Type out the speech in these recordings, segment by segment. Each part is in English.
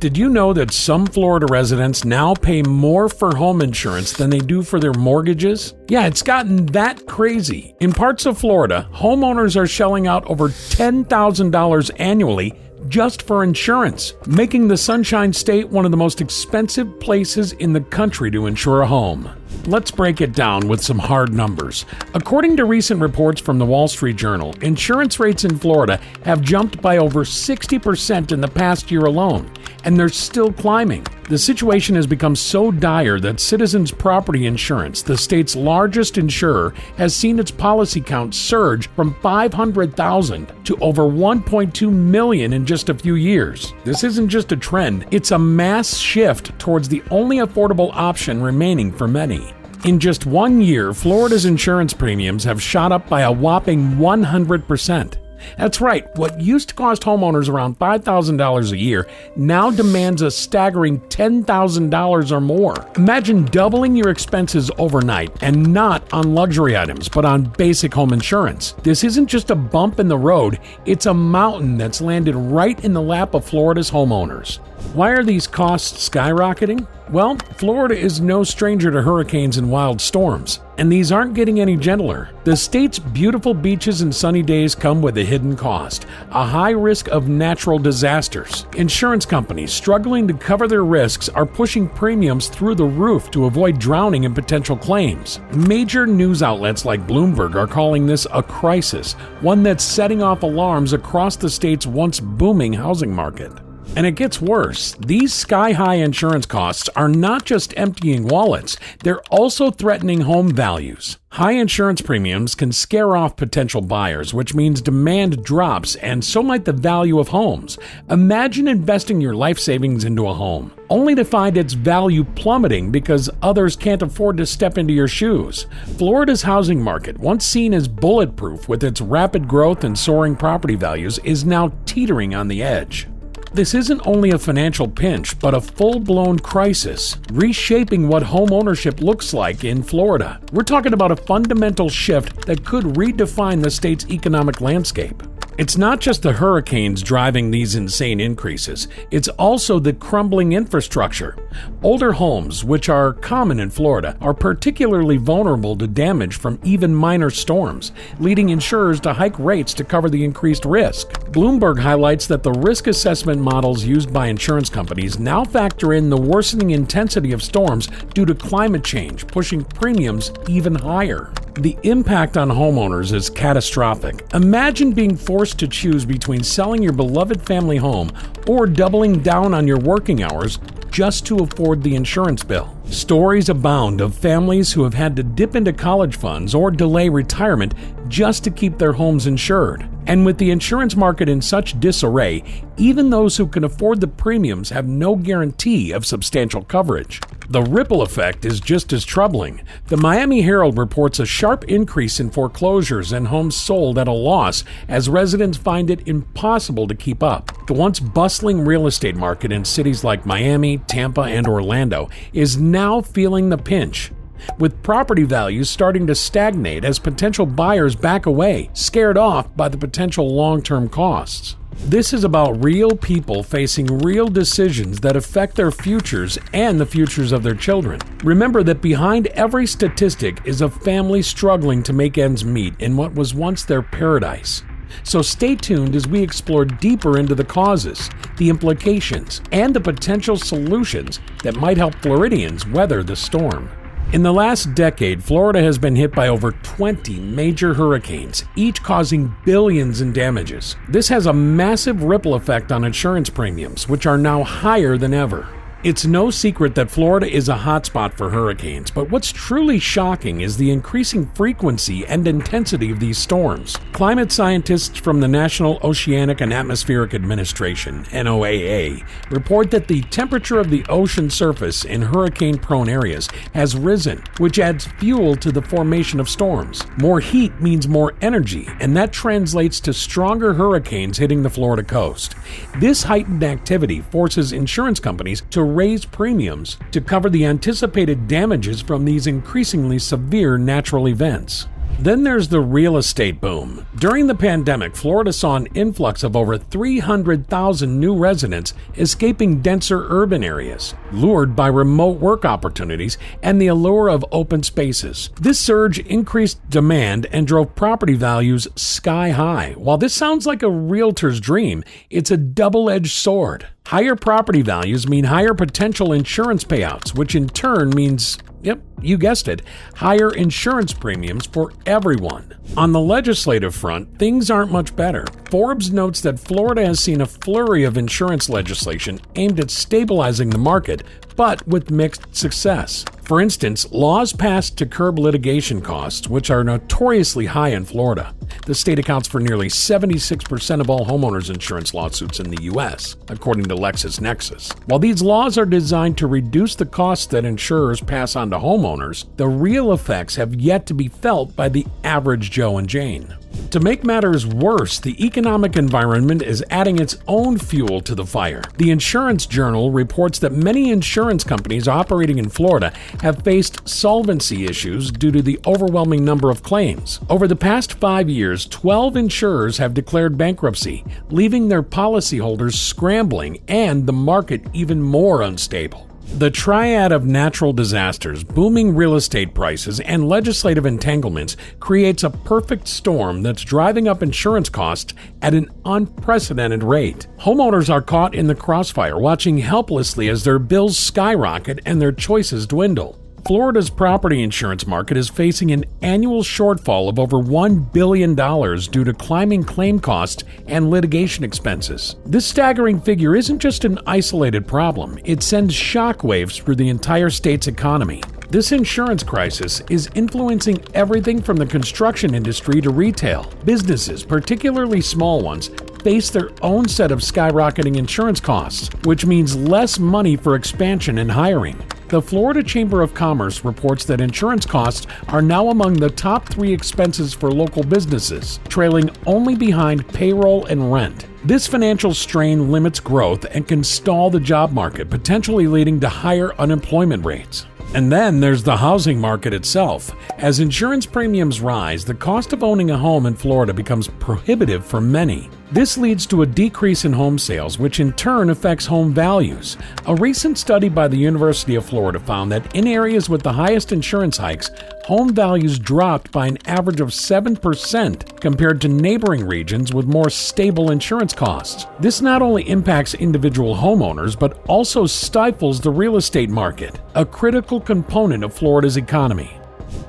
Did you know that some Florida residents now pay more for home insurance than they do for their mortgages? Yeah, it's gotten that crazy. In parts of Florida, homeowners are shelling out over $10,000 annually just for insurance, making the Sunshine State one of the most expensive places in the country to insure a home. Let's break it down with some hard numbers. According to recent reports from the Wall Street Journal, insurance rates in Florida have jumped by over 60% in the past year alone, and they're still climbing. The situation has become so dire that Citizens Property Insurance, the state's largest insurer, has seen its policy count surge from 500,000 to over 1.2 million in just a few years. This isn't just a trend, it's a mass shift towards the only affordable option remaining for many. In just 1 year, Florida's insurance premiums have shot up by a whopping 100%. That's right, what used to cost homeowners around $5,000 a year now demands a staggering $10,000 or more. Imagine doubling your expenses overnight, and not on luxury items, but on basic home insurance. This isn't just a bump in the road, it's a mountain that's landed right in the lap of Florida's homeowners. Why are these costs skyrocketing? Well, Florida is no stranger to hurricanes and wild storms, and these aren't getting any gentler. The state's beautiful beaches and sunny days come with a hidden cost, a high risk of natural disasters. Insurance companies struggling to cover their risks are pushing premiums through the roof to avoid drowning in potential claims. Major news outlets like Bloomberg are calling this a crisis, one that's setting off alarms across the state's once booming housing market. And it gets worse. These sky-high insurance costs are not just emptying wallets, they're also threatening home values. High insurance premiums can scare off potential buyers, which means demand drops, and so might the value of homes. Imagine investing your life savings into a home, only to find its value plummeting because others can't afford to step into your shoes. Florida's housing market, once seen as bulletproof with its rapid growth and soaring property values, is now teetering on the edge. This isn't only a financial pinch, but a full-blown crisis, reshaping what home ownership looks like in Florida. We're talking about a fundamental shift that could redefine the state's economic landscape. It's not just the hurricanes driving these insane increases, it's also the crumbling infrastructure. Older homes, which are common in Florida, are particularly vulnerable to damage from even minor storms, leading insurers to hike rates to cover the increased risk. Bloomberg highlights that the risk assessment models used by insurance companies now factor in the worsening intensity of storms due to climate change, pushing premiums even higher. The impact on homeowners is catastrophic. Imagine being forced to choose between selling your beloved family home or doubling down on your working hours just to afford the insurance bill. Stories abound of families who have had to dip into college funds or delay retirement just to keep their homes insured. And with the insurance market in such disarray, even those who can afford the premiums have no guarantee of substantial coverage. The ripple effect is just as troubling. The Miami Herald reports a sharp increase in foreclosures and homes sold at a loss as residents find it impossible to keep up. The once bustling real estate market in cities like Miami, Tampa, and Orlando is now feeling the pinch, with property values starting to stagnate as potential buyers back away, scared off by the potential long-term costs. This is about real people facing real decisions that affect their futures and the futures of their children. Remember that behind every statistic is a family struggling to make ends meet in what was once their paradise. So stay tuned as we explore deeper into the causes, the implications, and the potential solutions that might help Floridians weather the storm. In the last decade, Florida has been hit by over 20 major hurricanes, each causing billions in damages. This has a massive ripple effect on insurance premiums, which are now higher than ever. It's no secret that Florida is a hotspot for hurricanes, but what's truly shocking is the increasing frequency and intensity of these storms. Climate scientists from the National Oceanic and Atmospheric Administration, NOAA, report that the temperature of the ocean surface in hurricane-prone areas has risen, which adds fuel to the formation of storms. More heat means more energy, and that translates to stronger hurricanes hitting the Florida coast. This heightened activity forces insurance companies to raise premiums to cover the anticipated damages from these increasingly severe natural events. Then there's the real estate boom. During the pandemic, Florida saw an influx of over 300,000 new residents escaping denser urban areas, lured by remote work opportunities and the allure of open spaces. This surge increased demand and drove property values sky high. While this sounds like a realtor's dream, it's a double-edged sword. Higher property values mean higher potential insurance payouts, which in turn means, yep, you guessed it, higher insurance premiums for everyone. On the legislative front, things aren't much better. Forbes notes that Florida has seen a flurry of insurance legislation aimed at stabilizing the market, but with mixed success. For instance, laws passed to curb litigation costs, which are notoriously high in Florida. The state accounts for nearly 76% of all homeowners insurance lawsuits in the U.S., according to LexisNexis. While these laws are designed to reduce the costs that insurers pass on to homeowners, the real effects have yet to be felt by the average Joe and Jane. To make matters worse, the economic environment is adding its own fuel to the fire. The Insurance Journal reports that many insurance companies operating in Florida have faced solvency issues due to the overwhelming number of claims. Over the past 5 years, 12 insurers have declared bankruptcy, leaving their policyholders scrambling and the market even more unstable. The triad of natural disasters, booming real estate prices, and legislative entanglements creates a perfect storm that's driving up insurance costs at an unprecedented rate. Homeowners are caught in the crossfire, watching helplessly as their bills skyrocket and their choices dwindle. Florida's property insurance market is facing an annual shortfall of over $1 billion due to climbing claim costs and litigation expenses. This staggering figure isn't just an isolated problem, it sends shockwaves through the entire state's economy. This insurance crisis is influencing everything from the construction industry to retail. Businesses, particularly small ones, face their own set of skyrocketing insurance costs, which means less money for expansion and hiring. The Florida Chamber of Commerce reports that insurance costs are now among the top 3 expenses for local businesses, trailing only behind payroll and rent. This financial strain limits growth and can stall the job market, potentially leading to higher unemployment rates. And then there's the housing market itself. As insurance premiums rise, the cost of owning a home in Florida becomes prohibitive for many. This leads to a decrease in home sales, which in turn affects home values. A recent study by the University of Florida found that in areas with the highest insurance hikes, home values dropped by an average of 7% compared to neighboring regions with more stable insurance costs. This not only impacts individual homeowners, but also stifles the real estate market, a critical component of Florida's economy.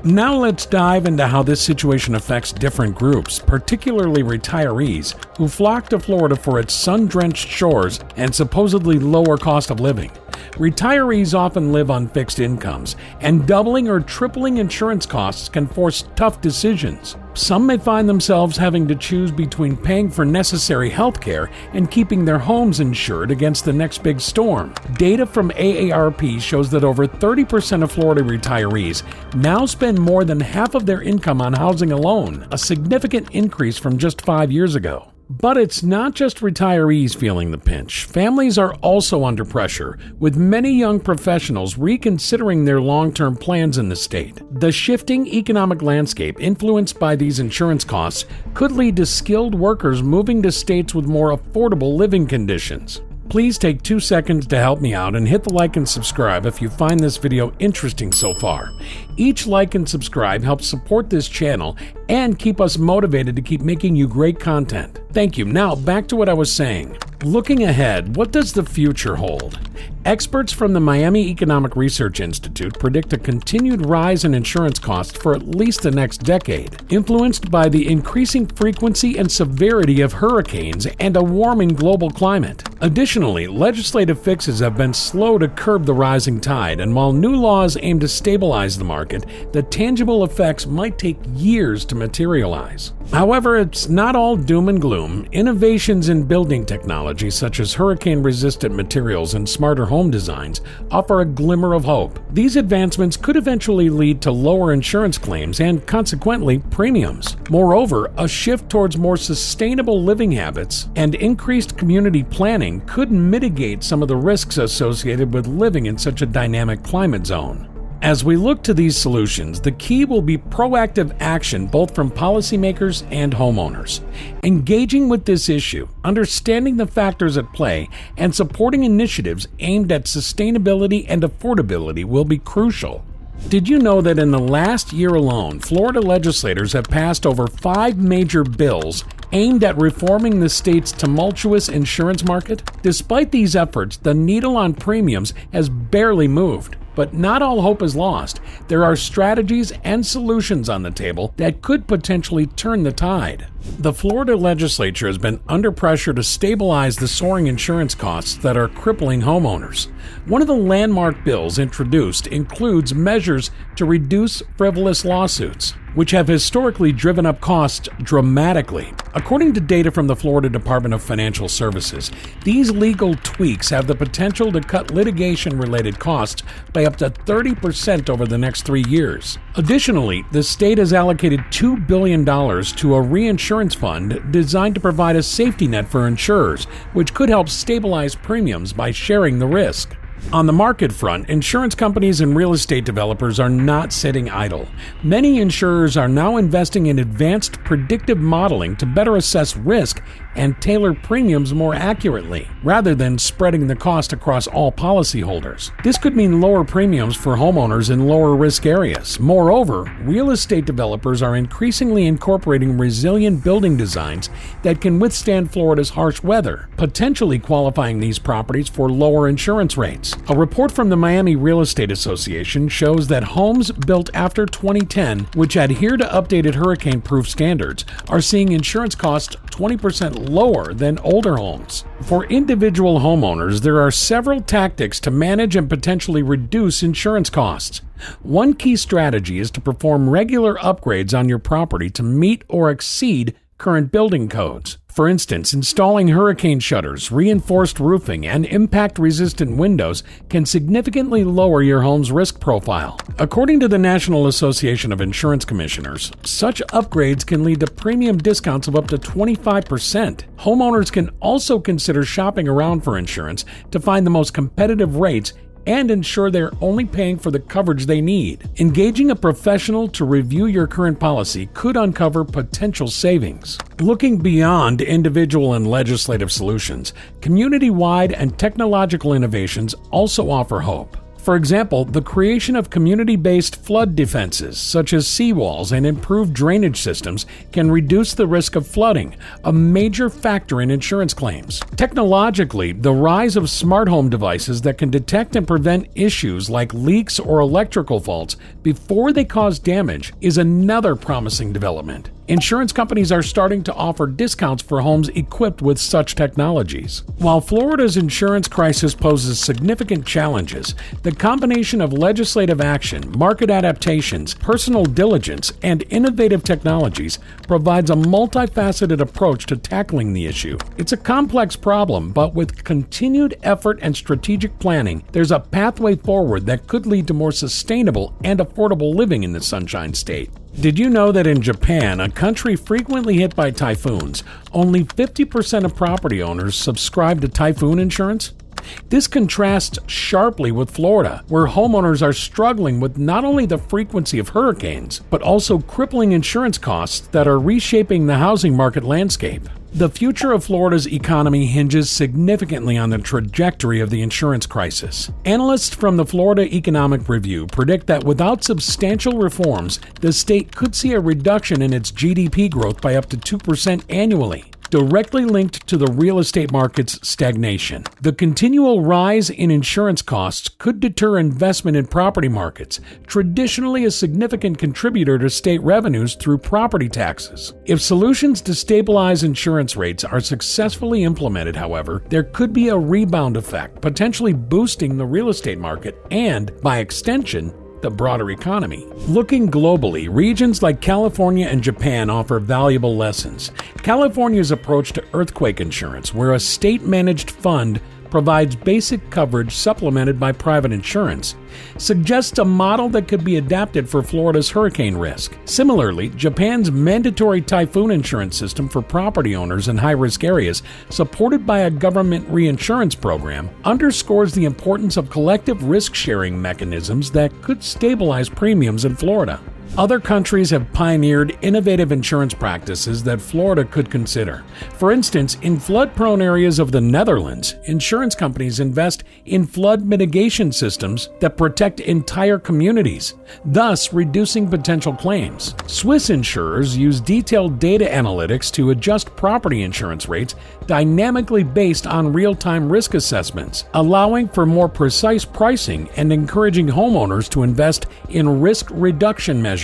Now let's dive into how this situation affects different groups, particularly retirees, who flock to Florida for its sun-drenched shores and supposedly lower cost of living. Retirees often live on fixed incomes, and doubling or tripling insurance costs can force tough decisions. Some may find themselves having to choose between paying for necessary health care and keeping their homes insured against the next big storm. Data from AARP shows that over 30% of Florida retirees now spend more than half of their income on housing alone, a significant increase from just 5 years ago. But it's not just retirees feeling the pinch. Families are also under pressure, with many young professionals reconsidering their long-term plans in the state. The shifting economic landscape influenced by these insurance costs could lead to skilled workers moving to states with more affordable living conditions. Please take 2 seconds to help me out and hit the like and subscribe if you find this video interesting so far. Each like and subscribe helps support this channel and keep us motivated to keep making you great content. Thank you. Now back to what I was saying. Looking ahead, what does the future hold? Experts from the Miami Economic Research Institute predict a continued rise in insurance costs for at least the next decade, influenced by the increasing frequency and severity of hurricanes and a warming global climate. Additionally, legislative fixes have been slow to curb the rising tide, and while new laws aim to stabilize the market, the tangible effects might take years to materialize. However, it's not all doom and gloom. Innovations in building technology, such as hurricane-resistant materials and smarter home designs, offer a glimmer of hope. These advancements could eventually lead to lower insurance claims and, consequently, premiums. Moreover, a shift towards more sustainable living habits and increased community planning could mitigate some of the risks associated with living in such a dynamic climate zone. As we look to these solutions, the key will be proactive action both from policymakers and homeowners. Engaging with this issue, understanding the factors at play, and supporting initiatives aimed at sustainability and affordability will be crucial. Did you know that in the last year alone, Florida legislators have passed over 5 major bills aimed at reforming the state's tumultuous insurance market? Despite these efforts, the needle on premiums has barely moved. But not all hope is lost. There are strategies and solutions on the table that could potentially turn the tide. The Florida legislature has been under pressure to stabilize the soaring insurance costs that are crippling homeowners. One of the landmark bills introduced includes measures to reduce frivolous lawsuits, which have historically driven up costs dramatically. According to data from the Florida Department of Financial Services, these legal tweaks have the potential to cut litigation-related costs by up to 30% over the next 3 years. Additionally, the state has allocated $2 billion to a reinsurance fund designed to provide a safety net for insurers, which could help stabilize premiums by sharing the risk. On the market front, insurance companies and real estate developers are not sitting idle. Many insurers are now investing in advanced predictive modeling to better assess risk and tailor premiums more accurately, rather than spreading the cost across all policyholders. This could mean lower premiums for homeowners in lower risk areas. Moreover, real estate developers are increasingly incorporating resilient building designs that can withstand Florida's harsh weather, potentially qualifying these properties for lower insurance rates. A report from the Miami Real Estate Association shows that homes built after 2010, which adhere to updated hurricane-proof standards, are seeing insurance costs 20% lower than older homes. For individual homeowners, there are several tactics to manage and potentially reduce insurance costs. One key strategy is to perform regular upgrades on your property to meet or exceed current building codes. For instance, installing hurricane shutters, reinforced roofing, and impact-resistant windows can significantly lower your home's risk profile. According to the National Association of Insurance Commissioners, such upgrades can lead to premium discounts of up to 25%. Homeowners can also consider shopping around for insurance to find the most competitive rates and ensure they're only paying for the coverage they need. Engaging a professional to review your current policy could uncover potential savings. Looking beyond individual and legislative solutions, community-wide and technological innovations also offer hope. For example, the creation of community-based flood defenses, such as seawalls and improved drainage systems, can reduce the risk of flooding, a major factor in insurance claims. Technologically, the rise of smart home devices that can detect and prevent issues like leaks or electrical faults before they cause damage is another promising development. Insurance companies are starting to offer discounts for homes equipped with such technologies. While Florida's insurance crisis poses significant challenges, the combination of legislative action, market adaptations, personal diligence, and innovative technologies provides a multifaceted approach to tackling the issue. It's a complex problem, but with continued effort and strategic planning, there's a pathway forward that could lead to more sustainable and affordable living in the Sunshine State. Did you know that in Japan, a country frequently hit by typhoons, only 50% of property owners subscribe to typhoon insurance? This contrasts sharply with Florida, where homeowners are struggling with not only the frequency of hurricanes, but also crippling insurance costs that are reshaping the housing market landscape. The future of Florida's economy hinges significantly on the trajectory of the insurance crisis. Analysts from the Florida Economic Review predict that without substantial reforms, the state could see a reduction in its GDP growth by up to 2% annually, directly linked to the real estate market's stagnation. The continual rise in insurance costs could deter investment in property markets, traditionally a significant contributor to state revenues through property taxes. If solutions to stabilize insurance rates are successfully implemented, however, there could be a rebound effect, potentially boosting the real estate market and, by extension, the broader economy. Looking globally, regions like California and Japan offer valuable lessons. California's approach to earthquake insurance, where a state-managed fund provides basic coverage supplemented by private insurance, suggests a model that could be adapted for Florida's hurricane risk. Similarly, Japan's mandatory typhoon insurance system for property owners in high-risk areas, supported by a government reinsurance program, underscores the importance of collective risk-sharing mechanisms that could stabilize premiums in Florida. Other countries have pioneered innovative insurance practices that Florida could consider. For instance, in flood-prone areas of the Netherlands, insurance companies invest in flood mitigation systems that protect entire communities, thus reducing potential claims. Swiss insurers use detailed data analytics to adjust property insurance rates dynamically based on real-time risk assessments, allowing for more precise pricing and encouraging homeowners to invest in risk reduction measures.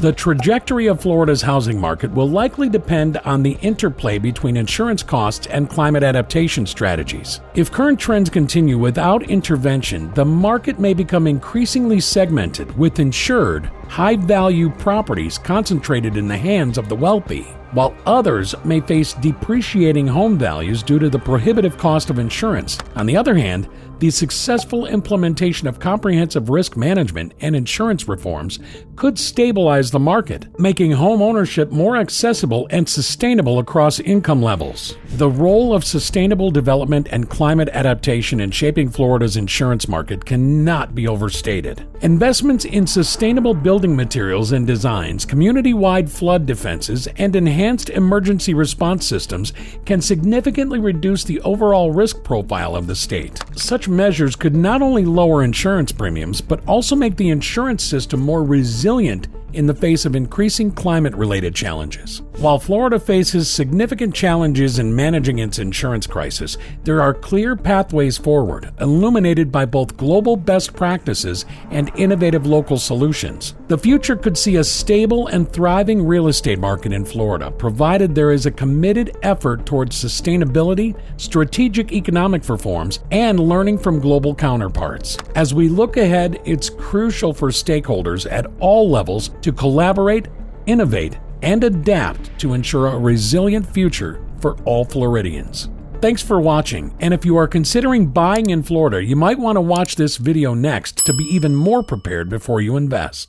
The trajectory of Florida's housing market will likely depend on the interplay between insurance costs and climate adaptation strategies. If current trends continue without intervention, the market may become increasingly segmented, with insured, high-value properties concentrated in the hands of the wealthy, while others may face depreciating home values due to the prohibitive cost of insurance. On the other hand, the successful implementation of comprehensive risk management and insurance reforms could stabilize the market, making home ownership more accessible and sustainable across income levels. The role of sustainable development and climate adaptation in shaping Florida's insurance market cannot be overstated. Investments in sustainable building materials and designs, community-wide flood defenses, and enhanced emergency response systems can significantly reduce the overall risk profile of the state. Such measures could not only lower insurance premiums, but also make the insurance system more resilient in the face of increasing climate-related challenges. While Florida faces significant challenges in managing its insurance crisis, there are clear pathways forward, illuminated by both global best practices and innovative local solutions. The future could see a stable and thriving real estate market in Florida, provided there is a committed effort towards sustainability, strategic economic reforms, and learning from global counterparts. As we look ahead, it's crucial for stakeholders at all levels to collaborate, innovate, and adapt to ensure a resilient future for all Floridians. Thanks for watching, and if you are considering buying in Florida, you might want to watch this video next to be even more prepared before you invest.